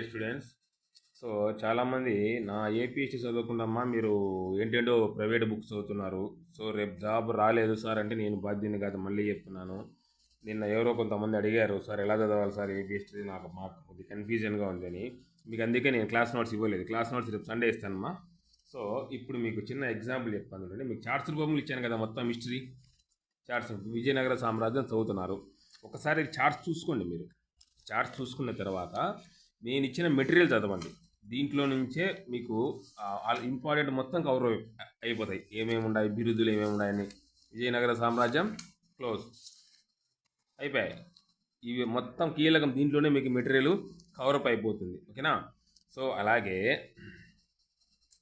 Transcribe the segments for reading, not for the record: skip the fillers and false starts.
Students. So చాలామంది నా APST చదవకుండా మీరు ఏంటంటో ప్రైవేట్ బుక్స్ చదువుతున్నారు. సో రేపు జాబ్ రాలేదు సార్ అంటే నేను బాధ్యుని కాదు, మళ్ళీ చెప్తున్నాను. నిన్న ఎవరో కొంతమంది అడిగారు, సార్ ఎలా చదవాలి సార్ ఏపీఎస్టీ, మాకు కొద్దిగా కన్ఫ్యూజన్గా ఉందని. మీకు అందుకే నేను క్లాస్ నోట్స్ ఇవ్వలేదు. క్లాస్ నోట్స్ రేపు సండే ఇస్తానమ్మా. సో ఇప్పుడు మీకు చిన్న ఎగ్జాంపుల్ చెప్తాను చూడండి. మీకు చార్ట్స్ రూపంలో ఇచ్చాను కదా, మొత్తం హిస్టరీ చార్ట్స్. విజయనగర సామ్రాజ్యం చదువుతున్నారు. ఒకసారి చార్ట్స్ చూసుకోండి. మీరు చార్ట్స్ చూసుకున్న తర్వాత నేను ఇచ్చిన మెటీరియల్ చదవండి. దీంట్లో నుంచే మీకు ఇంపార్టెంట్ మొత్తం కవర్ అయిపోతాయి. ఏమేమి ఉన్నాయి, బిరుదులు ఏమేమి ఉన్నాయని. విజయనగర సామ్రాజ్యం క్లోజ్ అయిపోయాయి. ఇవి మొత్తం కీలకం. దీంట్లోనే మీకు మెటీరియల్ కవరప్ అయిపోతుంది. ఓకేనా? సో అలాగే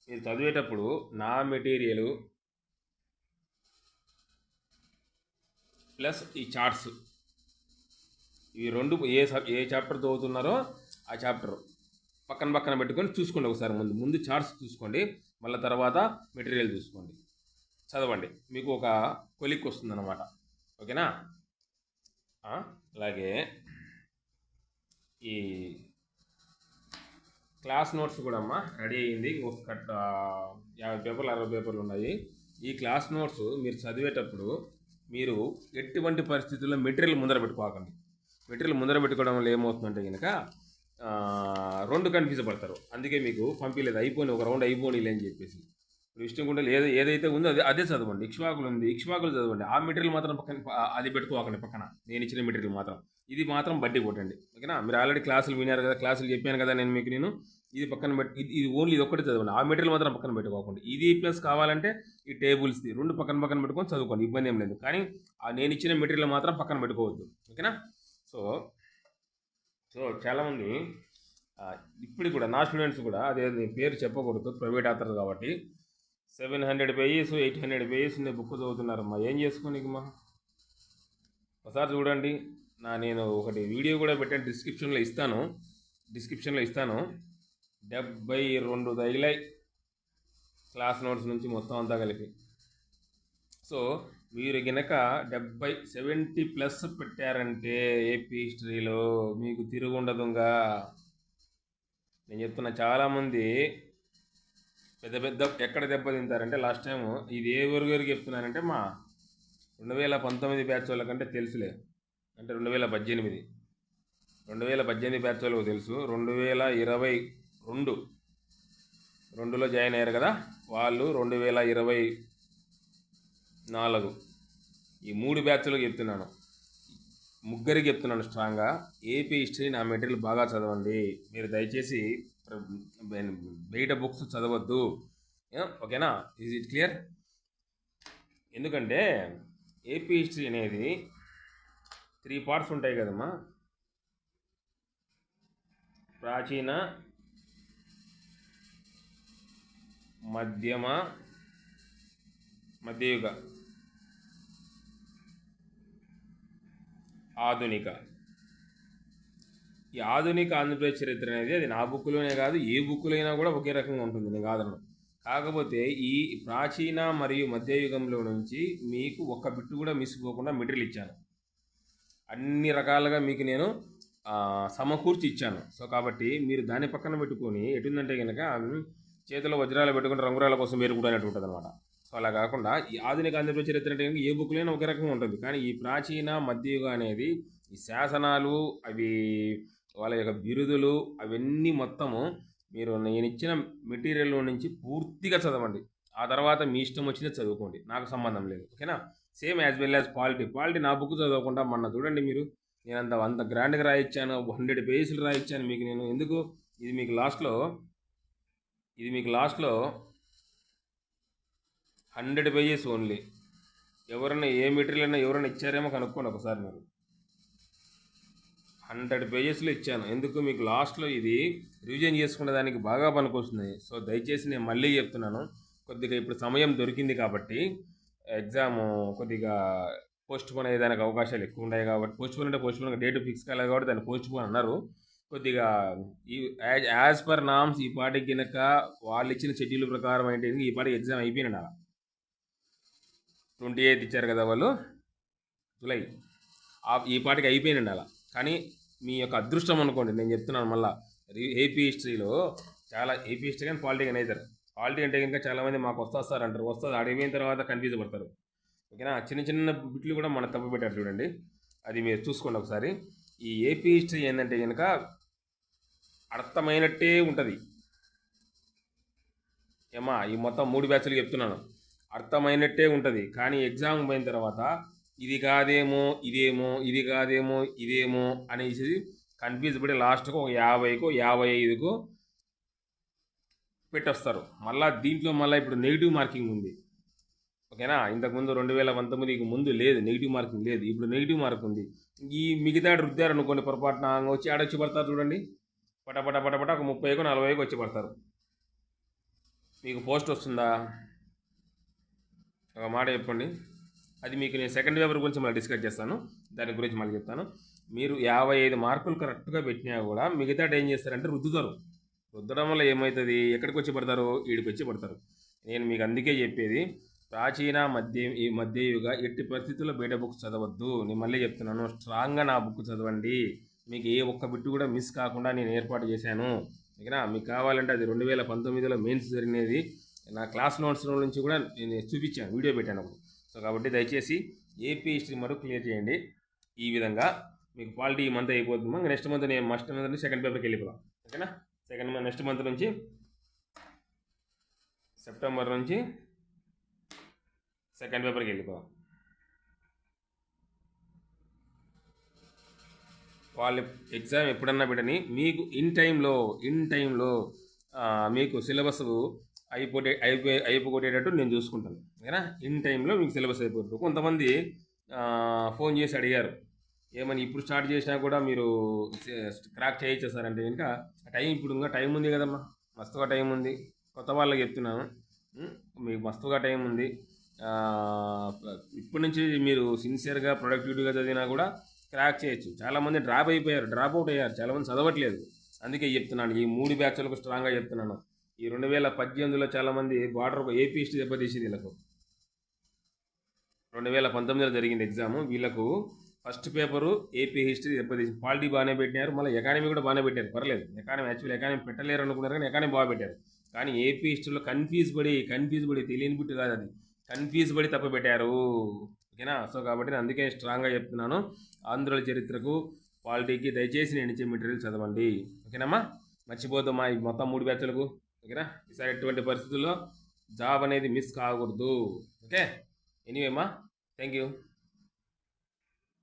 మీరు చదివేటప్పుడు నా మెటీరియల్ ప్లస్ ఈ చార్ట్స్, ఇవి రెండు ఏ చాప్టర్ చదువుతున్నారో ఆ చాప్టర్ పక్కన పెట్టుకొని చూసుకోండి. ఒకసారి ముందు చార్ట్స్ చూసుకోండి, మళ్ళీ తర్వాత మెటీరియల్ చూసుకోండి, చదవండి. మీకు ఒక కొలిక్ వస్తుందన్నమాట. ఓకేనా? అలాగే ఈ క్లాస్ నోట్స్ కూడా అమ్మా రెడీ అయ్యింది. 50 పేపర్లు 60 పేపర్లు ఉన్నాయి. ఈ క్లాస్ నోట్స్ మీరు చదివేటప్పుడు మీరు ఎటువంటి పరిస్థితుల్లో మెటీరియల్ ముందర పెట్టుకోకండి. మెటీరియల్ ముందర పెట్టుకోవడం వల్ల ఏమవుతుందంటే కనుక రెండు కన్ఫ్యూజ్ పడతారు. అందుకే మీకు పంపించలేదు. అయిపోయి ఒక రౌండ్ అయిపోయి అని చెప్పేసి. ఇప్పుడు విష్ణుకుంటలు ఏదైతే ఉందో అదే చదవండి. ఇక్ష్వాకులు ఉంది, ఇక్ష్వాకులు చదవండి. ఆ మెటీరియల్ మాత్రం పక్కన అది పెట్టుకోకండి. పక్కన నేను ఇచ్చిన మెటీరియల్ మాత్రం, ఇది మాత్రం బట్టి కొట్టండి. ఓకేనా? మీరు ఆల్రెడీ క్లాసులు వినారు కదా, క్లాసులు చెప్పాను కదా నేను ఇది పక్కన పెట్టి ఇది ఓన్లీ ఇది ఒక్కటి చదవండి. ఆ మెటీరియల్ మాత్రం పక్కన పెట్టుకోకండి. ఇది ప్లస్ కావాలంటే ఈ టేబుల్స్ది రెండు పక్కన పెట్టుకొని చదువుకోండి, ఇబ్బంది ఏం లేదు. కానీ నేను ఇచ్చిన మెటీరియల్ మాత్రం పక్కన పెట్టుకోవద్దు. ఓకేనా? సో చాలామంది ఇప్పుడు కూడా నా స్టూడెంట్స్ కూడా అదే పేరు చెప్పకూడదు, ప్రైవేట్ ఆథర్ కాబట్టి 700 పేజెస్ 800 పేజెస్ ఉండే బుక్ చదువుతున్నారమ్మా. ఏం చేసుకోనికమ్మా? ఒకసారి చూడండి. నేను ఒకటి వీడియో కూడా పెట్టాను, డిస్క్రిప్షన్లో ఇస్తాను. 72 తగిలాయి క్లాస్ నోట్స్ నుంచి మొత్తం అంతా కలిపి. సో మీరు గనక 70+ పెట్టారంటే ఏపీ హిస్టరీలో మీకు తిరుగుండదుగా. నేను చెప్తున్నా, చాలామంది పెద్ద ఎక్కడ దెబ్బతింటారంటే లాస్ట్ టైం ఇది ఏ ఊరికి చెప్తున్నానంటే మా 2019 బ్యాచ్ వాళ్ళకంటే తెలుసులే. అంటే 2018 బ్యాచ్ వాళ్ళకు తెలుసు. 2022లో జాయిన్ అయ్యారు కదా వాళ్ళు. 2024 ఈ 3 బ్యాచ్లకు చెప్తున్నాను. ముగ్గురికి చెప్తున్నాను స్ట్రాంగ్గా. ఏపీ హిస్టరీ నా మెటీరియల్ బాగా చదవండి. మీరు దయచేసి బయట బుక్స్ చదవద్దు. ఓకేనా? Is it clear? ఎందుకంటే ఏపీ హిస్టరీ అనేది 3 పార్ట్స్ ఉంటాయి కదమ్మా. ప్రాచీన, మధ్యయుగ, ఆధునిక. ఈ ఆధునిక ఆంధ్రప్రదేశ్ చరిత్ర అనేది అది నా బుక్లోనే కాదు, ఏ బుక్లో అయినా కూడా ఒకే రకంగా ఉంటుంది, నేను కాదను. కాకపోతే ఈ ప్రాచీన మరియు మధ్యయుగంలో నుంచి మీకు ఒక్క బిట్టు కూడా మిస్ పోకుండా మెటీరియల్ ఇచ్చాను. అన్ని రకాలుగా మీకు నేను సమకూర్చి ఇచ్చాను. సో కాబట్టి మీరు దాన్ని పక్కన పెట్టుకొని ఎటుందంటే కనుక చేతిలో వజ్రాలు పెట్టుకుని రంగురాల కోసం వేరు కూడా అనేటు ఉంటుంది అనమాట. సో అలా కాకుండా ఈ ఆధునిక ఆంధ్రప్రదేశ్ చరిత్ర అంటే కనుక ఏ బుక్లైనా ఒకే రకంగా ఉంటుంది. కానీ ఈ ప్రాచీన మధ్యయుగం అనేది ఈ శాసనాలు, అవి వాళ్ళ యొక్క బిరుదులు, అవన్నీ మొత్తము మీరు నేను ఇచ్చిన మెటీరియల్లో నుంచి పూర్తిగా చదవండి. ఆ తర్వాత మీ ఇష్టం వచ్చినా చదువుకోండి, నాకు సంబంధం లేదు. ఓకేనా? Same as well as polity నా బుక్ చదవకుండా మొన్న చూడండి మీరు, నేను అంత గ్రాండ్గా రాయించాను, 100 పేజీలు రాయించాను మీకు నేను. ఎందుకు? ఇది మీకు లాస్ట్లో 100 పేజెస్ ఓన్లీ. ఎవరైనా ఏ మెటీరియల్ అయినా ఎవరైనా ఇచ్చారేమో కనుక్కోండి ఒకసారి మీరు. 100 పేజెస్లో ఇచ్చాను. ఎందుకు? మీకు లాస్ట్లో ఇది రివిజన్ చేసుకునే దానికి బాగా పనికొస్తుంది. సో దయచేసి నేను మళ్ళీ చెప్తున్నాను, కొద్దిగా ఇప్పుడు సమయం దొరికింది కాబట్టి ఎగ్జామ్ కొద్దిగా పోస్ట్ పోన్ అయ్యేదానికి అవకాశాలు ఎక్కువ ఉన్నాయి కాబట్టి, పోస్ట్ పోన్ డేట్ ఫిక్స్ కాలేదు కాబట్టి దాన్ని పోస్ట్ పోన్ అన్నారు. కొద్దిగా ఈ యాజ్ పర్ నామ్స్ ఈ పాటికి కనుక వాళ్ళు ఇచ్చిన షెడ్యూల్ ప్రకారం ఏంటి, ఈ పాటికి ఎగ్జామ్ అయిపోయినా 28 ఇచ్చారు కదా వాళ్ళు, జూలై, ఈ పాటికి అయిపోయినండి అలా. కానీ మీ యొక్క అదృష్టం అనుకోండి, నేను చెప్తున్నాను మళ్ళీ, ఏపీ హిస్టరీలో చాలా ఏపీ హిస్టరీ కానీ పాలిటీ కానీ అవుతారు. పాలిటీ అంటే కనుక చాలామంది మాకు వస్తుంది సార్ అంటారు, వస్తుంది అడిగిన తర్వాత కన్ఫ్యూజ్ పడతారు. ఓకేనా, చిన్న చిన్న బిట్లు కూడా మన తప్పు పెట్టారు చూడండి, అది మీరు చూసుకోండి ఒకసారి. ఈ ఏపీ హిస్టరీ ఏంటంటే కనుక అర్థమైనట్టే ఉంటుంది ఏమా, ఈ మొత్తం 3 బ్యాచ్లు చెప్తున్నాను, అర్థమైనట్టే ఉంటుంది. కానీ ఎగ్జామ్ పోయిన తర్వాత ఇది కాదేమో ఇదేమో, ఇది కాదేమో ఇదేమో అనేసి కన్ఫ్యూజ్ పడి లాస్ట్కు ఒక 50కో 55కో పెట్టొస్తారు. మళ్ళీ దీంట్లో మళ్ళీ ఇప్పుడు నెగిటివ్ మార్కింగ్ ఉంది. ఓకేనా, ఇంతకుముందు 2019కి ముందు లేదు, నెగిటివ్ మార్కింగ్ లేదు, ఇప్పుడు నెగిటివ్ మార్క్ ఉంది. ఈ మిగతా రుద్దారు అనుకోండి పొరపాటున వచ్చి ఆడొచ్చి పడతారు చూడండి, పటపట పటపట ఒక 30కో 40కో వచ్చి పడతారు. మీకు పోస్ట్ వస్తుందా? ఒక మాట చెప్పండి. అది మీకు నేను సెకండ్ పేపర్ గురించి మళ్ళీ డిస్కస్ చేస్తాను, దాని గురించి మళ్ళీ చెప్తాను. మీరు 55 మార్కులు కరెక్ట్గా పెట్టినా కూడా మిగతా ఏం చేస్తారంటే రుద్దుతారు. రుద్దడం వల్ల ఏమవుతుంది, ఎక్కడికి వచ్చి పడతారు, ఈడికి వచ్చి పడతారు. నేను మీకు అందుకే చెప్పేది, ప్రాచీన మధ్యయుగ ఎట్టి పరిస్థితుల్లో బయట బుక్స్ చదవద్దు. నేను మళ్ళీ చెప్తున్నాను, స్ట్రాంగ్గా నా బుక్ చదవండి. మీకు ఏ ఒక్క బిట్టు కూడా మిస్ కాకుండా నేను ఏర్పాటు చేశాను. ఓకేనా, మీకు కావాలంటే అది 2019లో మెయిన్స్ జరిగినది, నా క్లాస్ నోట్స్ నుంచి కూడా నేను చూపించాను, వీడియో పెట్టాను అప్పుడు. సో కాబట్టి దయచేసి ఏపీ హిస్టరీ మరో క్లియర్ చేయండి. ఈ విధంగా మీకు పాలిటీ ఈ మంత్ అయిపోతుందా, నెక్స్ట్ మంత్ నేను నెక్స్ట్ మంత్ నుంచి సెకండ్ పేపర్కి వెళ్ళిపోదాం. ఓకేనా, నెక్స్ట్ మంత్ నుంచి సెప్టెంబర్ నుంచి సెకండ్ పేపర్కి వెళ్ళిపోదాం. వాళ్ళు ఎగ్జామ్ ఎప్పుడన్నా పెట్టని మీకు ఇన్ టైంలో మీకు సిలబస్ అయిపోగొట్టేటట్టు నేను చూసుకుంటాను. ఓకేనా, ఇన్ టైంలో మీకు సిలబస్ అయిపోతుంది. కొంతమంది ఫోన్ చేసి అడిగారు, ఏమని ఇప్పుడు స్టార్ట్ చేసినా కూడా మీరు క్రాక్ చేయించేస్తారంటే కనుక టైం ఇప్పుడు ఇంకా టైం ఉంది కదమ్మా, మస్తుగా టైం ఉంది. కొత్త వాళ్ళకి చెప్తున్నాను, మీకు మస్తుగా టైం ఉంది. ఇప్పటి నుంచి మీరు సిన్సియర్గా ప్రొడక్టివిటీగా చదివినా కూడా క్రాక్ చేయొచ్చు. చాలామంది డ్రాప్ అవుట్ అయ్యారు, చాలామంది చదవట్లేదు. అందుకే చెప్తున్నాను, ఈ 3 బ్యాచ్లకు స్ట్రాంగ్గా చెప్తున్నాను. ఈ 2018లో చాలామంది బార్డర్ ఏపీ హిస్టరీ దెబ్బతీసింది. వీళ్ళకు 2019లో జరిగింది ఎగ్జామ్, వీళ్ళకు ఫస్ట్ పేపరు ఏపీ హిస్టరీ దెబ్బతీసింది. పాలిటీ బాగానే పెట్టినారు, మళ్ళీ ఎకానమీ కూడా బాగానే పెట్టారు, పర్లేదు. ఎకానమీ పెట్టలేరు అనుకున్నారు, కానీ ఎకానమీ బాగా పెట్టారు. కానీ ఏపీ హిస్టరీలో కన్ఫ్యూజ్ పడి తెలియని బిట్టు కాదు అది, కన్ఫ్యూజ్ పడి తప్పు పెట్టారు. ఓకేనా, సో కాబట్టి నేను అందుకే స్ట్రాంగ్గా చెప్తున్నాను, ఆంధ్రుల చరిత్రకు పాలిటీకి దయచేసి నేను ఇచ్చే మెటీరియల్ చదవండి. ఓకేనమ్మా, మర్చిపోతామా ఈ మొత్తం 3 బ్యాచ్లకు. ఓకేనా, ఈసారి ఎటువంటి పరిస్థితుల్లో జాబ్ అనేది మిస్ కాకూడదు. ఓకే, ఎనీవేమ్మా, థ్యాంక్ యూ.